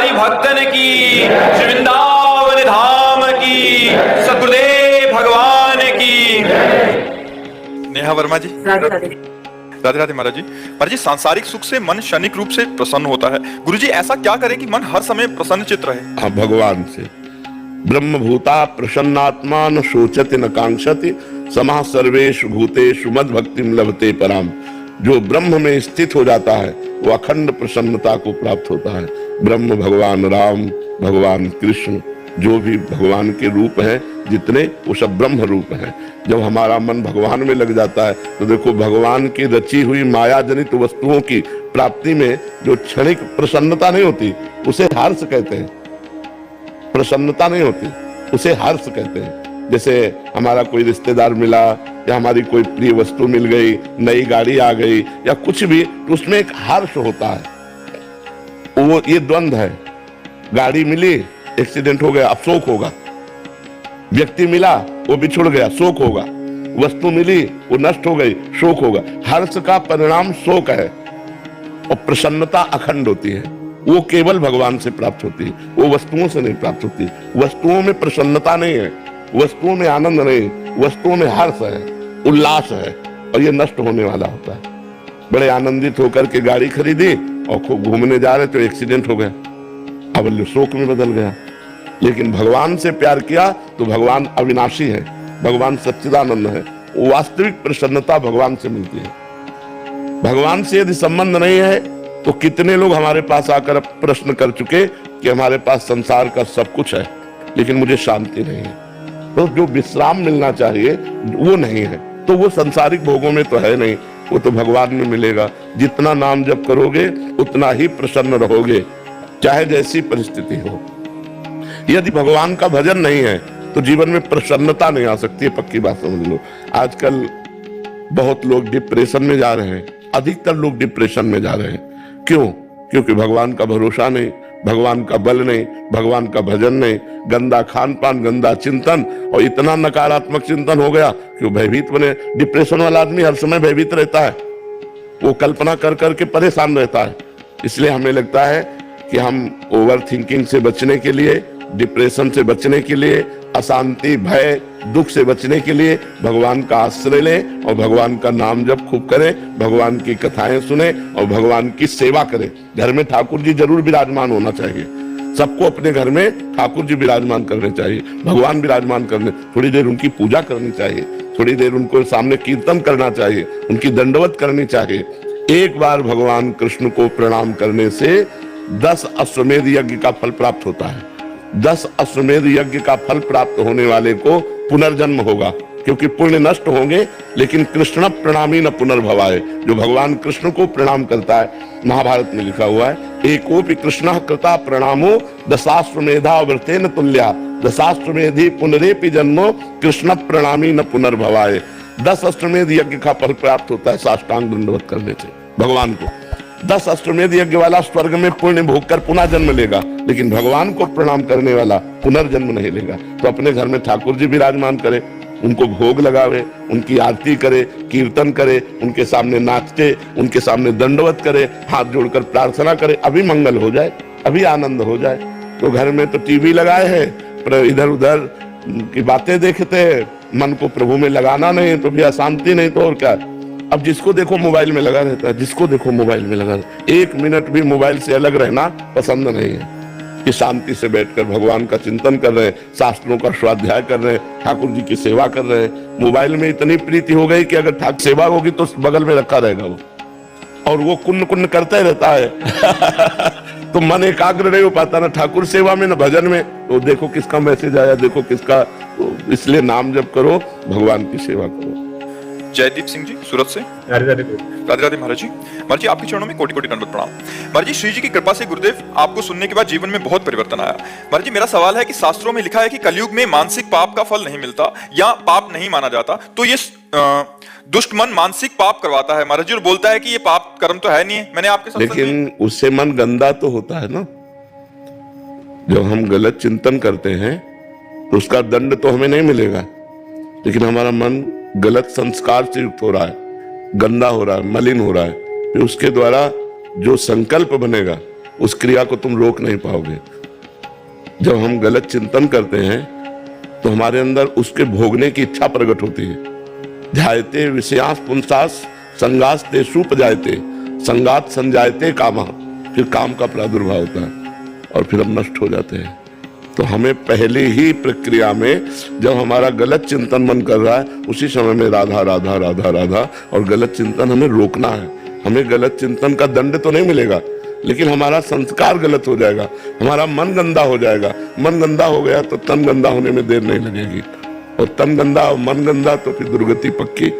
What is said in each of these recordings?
हरि भक्तन की, श्री वृंदावन धाम की, सतगुरुदेव भगवान की। नेहा वर्मा जी, राधे राधे महाराज जी। महाराज जी, सांसारिक सुख से मन क्षणिक रूप से प्रसन्न होता है। गुरु जी, ऐसा क्या करें कि मन हर समय प्रसन्न चित्त रहे? हाँ, भगवान से। ब्रह्म भूता प्रसन्नात्मा न शोचति न कांक्षति, समाः सर्वेषु भूतेषु मद भक्तिम लभते पराम। जो ब्रह्म में स्थित हो जाता है वो अखंड प्रसन्नता को प्राप्त होता है। ब्रह्म भगवान राम, भगवान कृष्ण, जो भी भगवान के रूप हैं जितने, वो सब ब्रह्म रूप हैं। जब हमारा मन भगवान में लग जाता है तो देखो, भगवान की रची हुई माया जनित वस्तुओं की प्राप्ति में जो क्षणिक प्रसन्नता नहीं होती उसे हर्ष कहते हैं। प्रसन्नता नहीं होती उसे हर्ष कहते हैं। जैसे हमारा कोई रिश्तेदार मिला या हमारी कोई प्रिय वस्तु मिल गई, नई गाड़ी आ गई या कुछ भी, तो उसमें एक हर्ष होता है। वो ये द्वंद्व है। गाड़ी मिली, एक्सीडेंट हो गया, अब शोक होगा। व्यक्ति मिला, वो बिछुड़ गया, शोक होगा। वस्तु मिली, वो नष्ट हो गई, शोक होगा। हर्ष का परिणाम शोक है और प्रसन्नता अखंड होती है। वो केवल भगवान से प्राप्त होती है, वो वस्तुओं से नहीं प्राप्त होती। वस्तुओं में प्रसन्नता नहीं है, वस्तुओं में आनंद नहीं, वस्तुओं में हर्ष है, उल्लास है, और ये नष्ट होने वाला होता है। बड़े आनंदित होकर के गाड़ी खरीदी और खूब घूमने जा रहे तो एक्सीडेंट हो गया, अब शोक में बदल गया। लेकिन भगवान से प्यार किया तो भगवान अविनाशी है, भगवान सच्चिदानंद है। वास्तविक प्रसन्नता भगवान से मिलती है। भगवान से यदि संबंध नहीं है तो कितने लोग हमारे पास आकर प्रश्न कर चुके कि हमारे पास संसार का सब कुछ है लेकिन मुझे शांति नहीं है। तो जो विश्राम मिलना चाहिए वो नहीं है, तो वो संसारिक भोगों में तो है नहीं, वो तो भगवान में मिलेगा। जितना नाम जप करोगे उतना ही प्रसन्न रहोगे, चाहे जैसी परिस्थिति हो। यदि भगवान का भजन नहीं है तो जीवन में प्रसन्नता नहीं आ सकती है, पक्की बात समझ लो। आजकल बहुत लोग डिप्रेशन में जा रहे हैं, अधिकतर लोग डिप्रेशन में जा रहे हैं। क्यों? क्योंकि भगवान का भरोसा नहीं, भगवान का बल नहीं, भगवान का भजन नहीं, गंदा खान पान, गंदा चिंतन, और इतना नकारात्मक चिंतन हो गया कि वो भयभीत बने। डिप्रेशन वाला आदमी हर समय भयभीत रहता है, वो कल्पना कर करके परेशान रहता है। इसलिए हमें लगता है कि हम ओवर थिंकिंग से बचने के लिए, डिप्रेशन से बचने के लिए, अशांति, भय, दुख से बचने के लिए भगवान का आश्रय लें और भगवान का नाम जप खूब करें, भगवान की कथाएं सुने और भगवान की सेवा करें। घर में ठाकुर जी जरूर विराजमान होना चाहिए। सबको अपने घर में ठाकुर जी विराजमान करने चाहिए, भगवान विराजमान करने, थोड़ी देर उनकी पूजा करनी चाहिए, थोड़ी देर उनको सामने कीर्तन करना चाहिए, उनकी दंडवत करनी चाहिए। एक बार भगवान कृष्ण को प्रणाम करने से 10 अश्वमेध यज्ञ का फल प्राप्त होता है। 10 अश्वमेध यज्ञ का फल प्राप्त होने वाले को पुनर्जन्म होगा, क्योंकि पुण्य नष्ट होंगे लेकिन कृष्ण प्रणामी न पुनर्भवाय। जो भगवान कृष्ण को प्रणाम करता है, महाभारत में लिखा हुआ है, एकोपि कृष्ण कृता प्रणामो दशाश्वमेधा व्रतेन तुल्या, दशाश्वमेधि पुनरेपि जन्मो कृष्ण प्रणामी न पुनर्भवाय। 10 अश्वमेध यज्ञ का फल प्राप्त होता है साष्टांग दंडवत करने से भगवान को। 10 अश्वमेध यज्ञ वाला स्वर्ग में पुण्य भोग कर पुनः जन्म लेगा, लेकिन भगवान को प्रणाम करने वाला पुनर्जन्म नहीं लेगा। तो अपने घर में ठाकुर जी विराजमान करे, उनको भोग लगावे, उनकी आरती करे, कीर्तन करे, उनके सामने नाचते, उनके सामने दंडवत करे, हाथ जोड़कर प्रार्थना करे, अभी मंगल हो जाए, अभी आनंद हो जाए। तो घर में तो टीवी लगाए हैं, पर इधर उधर की बातें देखते हैं, मन को प्रभु में लगाना नहीं तो भी अशांति नहीं तो और क्या। अब जिसको देखो मोबाइल में लगा रहता है, जिसको देखो मोबाइल में लगा रहता है। 1 मिनट भी मोबाइल से अलग रहना पसंद नहीं है कि शांति से बैठकर भगवान का चिंतन कर रहे हैं, शास्त्रों का स्वाध्याय कर रहे हैं, ठाकुर जी की सेवा कर रहे हैं। मोबाइल में इतनी प्रीति हो गई कि अगर ठाकुर सेवा होगी तो बगल में रखा रहेगा वो, और वो कुन्न कुन्न करता ही रहता है। तो मन एकाग्र नहीं हो पाता ना ठाकुर सेवा में ना भजन में। तो देखो किसका मैसेज आया, देखो किसका। तो इसलिए नाम जप करो, भगवान की सेवा करो। जयदीप सिंह जी, सूरत से। राधे राधे महाराज जी। महाराज जी, आपके चरणों में कोटि कोटि दंडवत प्रणाम। महाराज जी, श्री जी की कृपा से गुरुदेव आपको सुनने के बाद जीवन में बहुत परिवर्तन आया। महाराज जी, मेरा सवाल है कि शास्त्रों में लिखा है कि कलयुग में मानसिक पाप का फल नहीं मिलता या पाप नहीं माना जाता, तो ये दुष्ट मन मानसिक पाप करवाता है महाराज जी, और बोलता है कि ये पाप कर्म तो है नहीं है। मैंने आपके साथ, लेकिन उससे मन गंदा तो होता है ना। जब हम गलत चिंतन करते हैं तो उसका दंड तो हमें नहीं मिलेगा, लेकिन हमारा मन गलत संस्कार से युक्त हो रहा है, गंदा हो रहा है, मलिन हो रहा है। फिर उसके द्वारा जो संकल्प बनेगा उस क्रिया को तुम रोक नहीं पाओगे। जब हम गलत चिंतन करते हैं तो हमारे अंदर उसके भोगने की इच्छा प्रकट होती है। ध्यायते विषयास पुंसास संगास ते सुपजायते संगात संजायते कामा, फिर काम का प्रादुर्भाव होता है और फिर हम नष्ट हो जाते हैं। तो हमें पहले ही प्रक्रिया में जब हमारा गलत चिंतन मन कर रहा है उसी समय में राधा राधा राधा राधा और गलत चिंतन हमें रोकना है। हमें गलत चिंतन का दंड तो नहीं मिलेगा, लेकिन हमारा संस्कार गलत हो जाएगा, हमारा मन गंदा हो जाएगा। मन गंदा हो गया तो तन गंदा होने में देर नहीं लगेगी, और तन गंदा और मन गंदा तो फिर दुर्गति पक्की।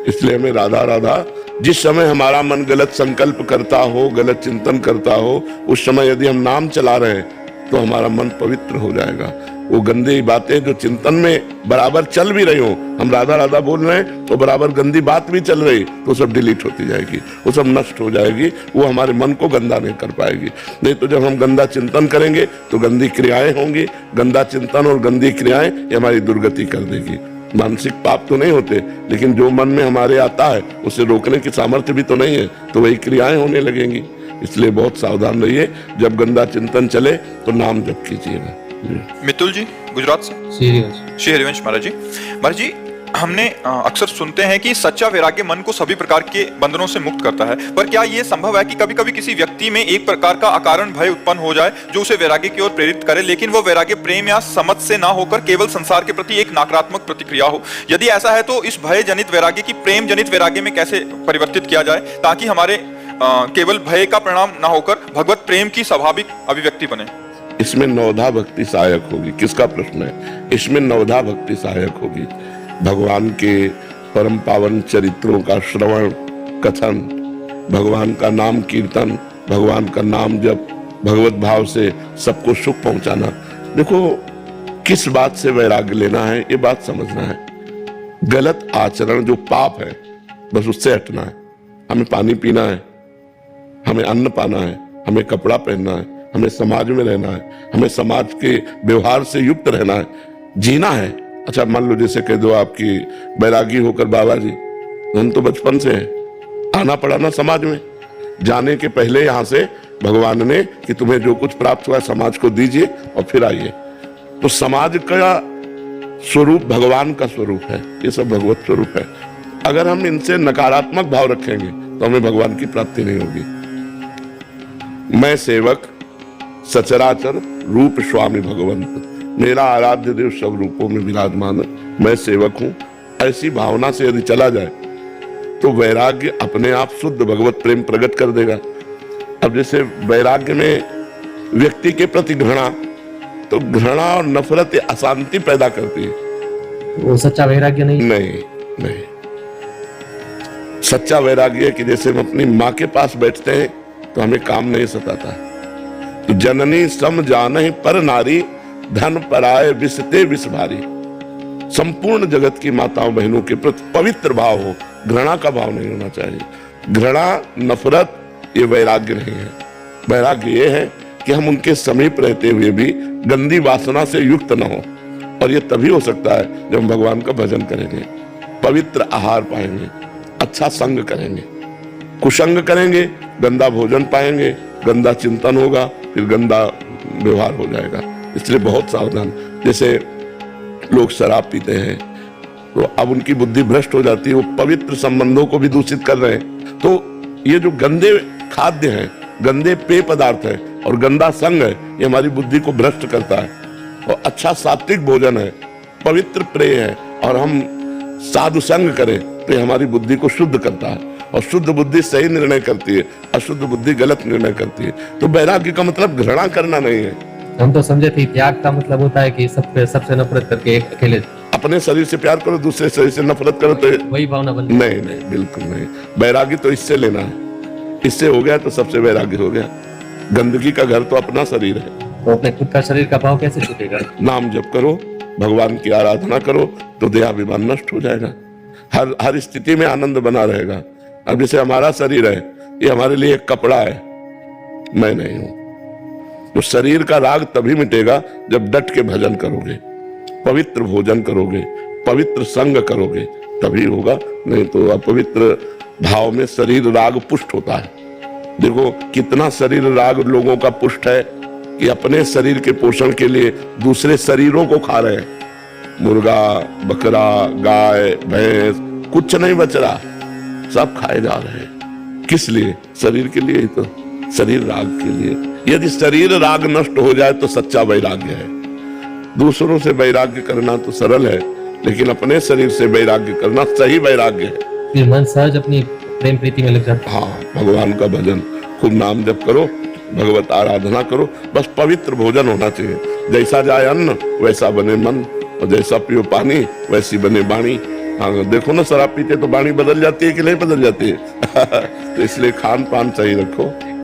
इसलिए हमें राधा राधा, जिस समय हमारा मन गलत संकल्प करता हो, गलत चिंतन करता हो, उस समय यदि हम नाम चला रहे हैं तो हमारा मन पवित्र हो जाएगा। वो गंदी बातें जो चिंतन में बराबर चल भी रही हो, हम राधा राधा बोल रहे हैं तो बराबर गंदी बात भी चल रही, तो सब डिलीट होती जाएगी, वो सब नष्ट हो जाएगी, वो हमारे मन को गंदा नहीं कर पाएगी। नहीं तो जब हम गंदा चिंतन करेंगे तो गंदी क्रियाएं होंगी। गंदा चिंतन और गंदी क्रियाएं ये हमारी दुर्गति कर देगी। मानसिक पाप तो नहीं होते, लेकिन जो मन में हमारे आता है उसे रोकने की सामर्थ्य भी तो नहीं है, तो वही क्रियाएं होने लगेंगी। इसलिए बहुत सावधान रहिए, जब गंदा चिंतन चले तो नाम जप कीजिएगा। मितुल जी गुजरात से। श्री हरिवंश महाराज जी। महाराज जी, हमने अक्सर सुनते हैं कि सच्चा वैराग्य मन को सभी प्रकार के बंधनों से मुक्त करता है, पर क्या यह संभव है कि कभी कभी किसी व्यक्ति में एक प्रकार का अकारण भय उत्पन्न हो जाए जो उसे वैराग्य की ओर प्रेरित करे, लेकिन वो वैराग्य प्रेम या समझ से ना होकर केवल संसार के प्रति एक नकारात्मक प्रतिक्रिया हो? यदि ऐसा है तो इस भय जनित वैराग्य की प्रेम जनित वैराग्य में कैसे परिवर्तित किया जाए ताकि हमारे केवल भय का परिणाम ना होकर भगवत प्रेम की स्वाभाविक अभिव्यक्ति बने? इसमें नवधा भक्ति सहायक होगी। किसका प्रश्न है? इसमें नवधा भक्ति सहायक होगी। भगवान के परम पावन चरित्रों का श्रवण कथन, भगवान का नाम कीर्तन, भगवान का नाम जप, भगवत भाव से सबको सुख पहुंचाना। देखो, किस बात से वैराग्य लेना है ये बात समझना है। गलत आचरण जो पाप है बस उससे हटना है। हमें पानी पीना है, हमें अन्न पाना है, हमें कपड़ा पहनना है, हमें समाज में रहना है, हमें समाज के व्यवहार से युक्त रहना है, जीना है। अच्छा, मान लो जैसे कह दो आपकी बैरागी होकर बाबा जी, हम तो बचपन से हैं, आना पड़ा ना समाज में। जाने के पहले यहाँ से भगवान ने कि तुम्हें जो कुछ प्राप्त हुआ समाज को दीजिए और फिर आइए। तो समाज का स्वरूप भगवान का स्वरूप है, ये सब भगवत स्वरूप है। अगर हम इनसे नकारात्मक भाव रखेंगे तो हमें भगवान की प्राप्ति नहीं होगी। मैं सेवक सचराचर रूप स्वामी भगवंत, मेरा आराध्य देव सब रूपों में विराजमान, मैं सेवक हूं, ऐसी भावना से यदि चला जाए तो वैराग्य अपने आप शुद्ध भगवत प्रेम प्रकट कर देगा। अब जैसे वैराग्य में व्यक्ति के प्रति घृणा, तो घृणा और नफरत अशांति पैदा करती है, वो सच्चा वैराग्य नहीं। नहीं, सच्चा वैराग्य है कि जैसे हम अपनी माँ के पास बैठते हैं तो हमें काम नहीं सताता। तो जननी सम जानहि पर नारी, धन पराय विषते विष भारी। संपूर्ण जगत की माताओं बहनों के प्रति पवित्र भाव हो, घृणा का भाव नहीं होना चाहिए। घृणा नफरत ये वैराग्य नहीं है। वैराग्य ये है कि हम उनके समीप रहते हुए भी गंदी वासना से युक्त न हो, और ये तभी हो सकता है जब हम भगवान का भजन करेंगे, पवित्र आहार पाएंगे, अच्छा संग करेंगे। कुसंग करेंगे, गंदा भोजन पाएंगे, गंदा चिंतन होगा, फिर गंदा व्यवहार हो जाएगा। इसलिए बहुत सावधान। जैसे लोग शराब पीते हैं तो अब उनकी बुद्धि भ्रष्ट हो जाती है, वो पवित्र संबंधों को भी दूषित कर रहे हैं। तो ये जो गंदे खाद्य हैं, गंदे पेय पदार्थ है और गंदा संग है, ये हमारी बुद्धि को भ्रष्ट करता है। और अच्छा सात्विक भोजन है, पवित्र प्रेय है, और हम साधु संग करें तो ये हमारी बुद्धि को शुद्ध करता है, और शुद्ध बुद्धि सही निर्णय करती है, अशुद्ध बुद्धि गलत निर्णय करती है। तो वैराग्य का मतलब घृणा करना नहीं है। हम तो समझे थे त्याग का मतलब होता है कि सबसे नफरत करके एक अकेले अपने शरीर से प्यार करो, दूसरे शरीर से नफरत करो, तो वही भावना बनती। नहीं, बिल्कुल नहीं। वैराग्य तो इससे लेना है, इससे हो गया तो सबसे वैराग्य हो गया। गंदगी का घर तो अपना शरीर है, तो अपने खुद का शरीर का भाव कैसे छूटेगा? नाम जप करो, भगवान की आराधना करो, तो देहाभिमान नष्ट हो जाएगा। हर स्थिति में आनंद बना रहेगा। अब जैसे हमारा शरीर है, ये हमारे लिए एक कपड़ा है, मैं नहीं हूं। तो शरीर का राग तभी मिटेगा जब डट के भजन करोगे, पवित्र भोजन करोगे, पवित्र संग करोगे, तभी होगा। नहीं तो अपवित्र भाव में शरीर राग पुष्ट होता है। देखो कितना शरीर राग लोगों का पुष्ट है कि अपने शरीर के पोषण के लिए दूसरे शरीरों को खा रहे हैं। मुर्गा, बकरा, गाय, भैंस, कुछ नहीं बच रहा, सब खाए जा रहे हैं। किस लिए? शरीर के लिए ही तो, शरीर राग के लिए। यदि शरीर राग नष्ट हो जाए तो सच्चा वैराग्य है। दूसरों से वैराग्य करना तो सरल है, लेकिन अपने शरीर से वैराग्य करना सही वैराग्य है। फिर मन सहज अपनी प्रेम प्रीति में लग जाता है। हाँ, भगवान का भजन, खूब नाम जप करो, भगवत आराधना करो, बस पवित्र भोजन होना चाहिए। जैसा जाए अन्न वैसा बने मन, और जैसा पियो पानी वैसी बने वाणी। हाँ, देखो ना, शराब पीते तो वाणी बदल जाती है कि नहीं बदल जाती है? तो इसलिए खान पान सही रखो।